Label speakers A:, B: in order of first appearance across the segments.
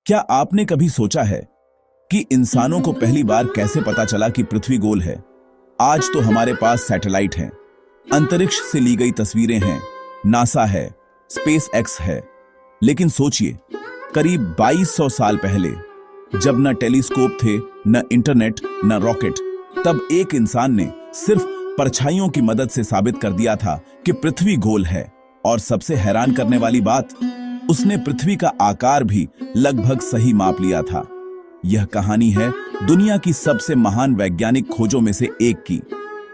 A: क्या आपने कभी सोचा है कि इंसानों को पहली बार कैसे पता चला कि पृथ्वी गोल है? आज तो हमारे पास सैटेलाइट हैं, अंतरिक्ष से ली गई तस्वीरें हैं, नासा है, स्पेस एक्स है। लेकिन सोचिए, करीब 2200 साल पहले, जब न टेलीस्कोप थे, न इंटरनेट, न रॉकेट, तब एक इंसान ने सिर्फ परछाइयों की मदद से साबित कर दिया था कि पृथ्वी गोल है। और सबसे हैरान करने वाली बात, उसने पृथ्वी का आकार भी लगभग सही माप लिया था। यह कहानी है दुनिया की सबसे महान वैज्ञानिक खोजों में से एक की।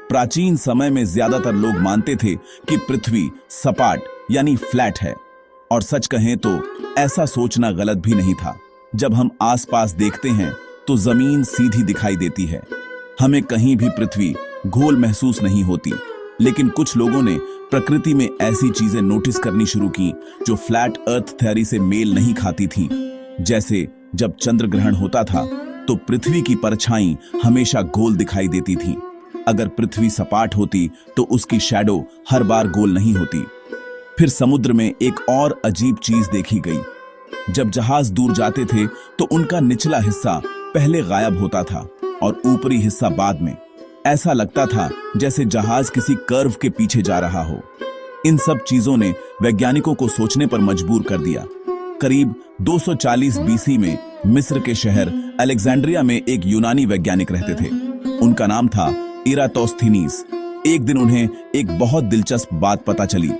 A: प्राचीन समय में ज्यादातर लोग मानते थे कि पृथ्वी सपाट यानी फ्लैट है, और सच कहें तो ऐसा सोचना गलत भी नहीं था। जब हम आसपास देखते हैं तो जमीन सीधी दिखाई देती है, हमें कहीं भी पृथ्वी गोल महसूस नहीं होती। लेकिन कुछ लोगों ने प्रकृति में ऐसी चीजें नोटिस करनी शुरू की जो फ्लैट अर्थ थ्योरी से मेल नहीं खाती थीं। जैसे जब चंद्र ग्रहण होता था तो पृथ्वी की परछाई हमेशा गोल दिखाई देती थी। अगर पृथ्वी सपाट होती तो उसकी शैडो हर बार गोल नहीं होती। फिर समुद्र में एक और अजीब चीज देखी गई। जब जहाज दूर जाते थे तो उनका निचला हिस्सा पहले गायब होता था और ऊपरी हिस्सा बाद में। ऐसा लगता था जैसे जहाज किसी कर्व के पीछे जा रहा हो। इन सब चीजों ने वैज्ञानिकों को सोचने पर मजबूर कर दिया। करीब 240 बीसी में मिस्र के शहर अलेक्जेंड्रिया में एक यूनानी वैज्ञानिक रहते थे। उनका नाम था इराटोस्थीनीस। एक दिन उन्हें एक बहुत दिलचस्प बात पता चली।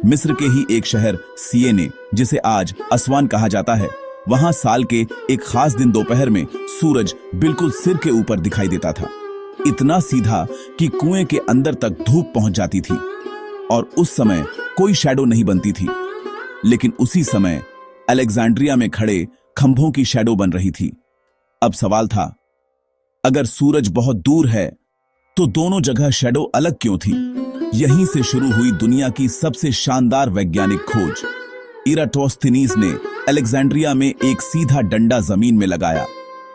A: मिस्र के ही एक शहर सियेने, जिसे आज असवान कहा जाता है, वहां साल के एक खास दिन दोपहर में सूरज बिल्कुल सिर के ऊपर दिखाई देता था। इतना सीधा कि कुएं के अंदर तक धूप पहुंच जाती थी और उस समय कोई शैडो नहीं बनती थी। लेकिन उसी समय अलेक्जेंड्रिया में खड़े खंभों की शैडो बन रही थी। अब सवाल था, अगर सूरज बहुत दूर है तो दोनों जगह शैडो अलग क्यों थी? यहीं से शुरू हुई दुनिया की सबसे शानदार वैज्ञानिक खोज। इराटोस्थीनीस ने अलेक्जेंड्रिया में एक सीधा डंडा जमीन में लगाया।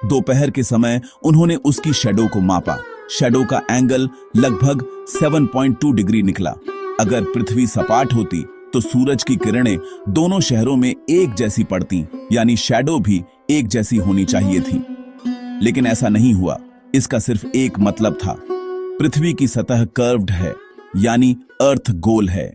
A: दोपहर के समय उन्होंने उसकी शैडो को मापा। शैडो का एंगल लगभग 7.2 डिग्री निकला। अगर पृथ्वी सपाट होती तो सूरज की किरणें दोनों शहरों में एक जैसी पड़ती, यानी शैडो भी एक जैसी होनी चाहिए थी। लेकिन ऐसा नहीं हुआ। इसका सिर्फ एक मतलब था, पृथ्वी की सतह कर्व्ड है, यानी अर्थ गोल है।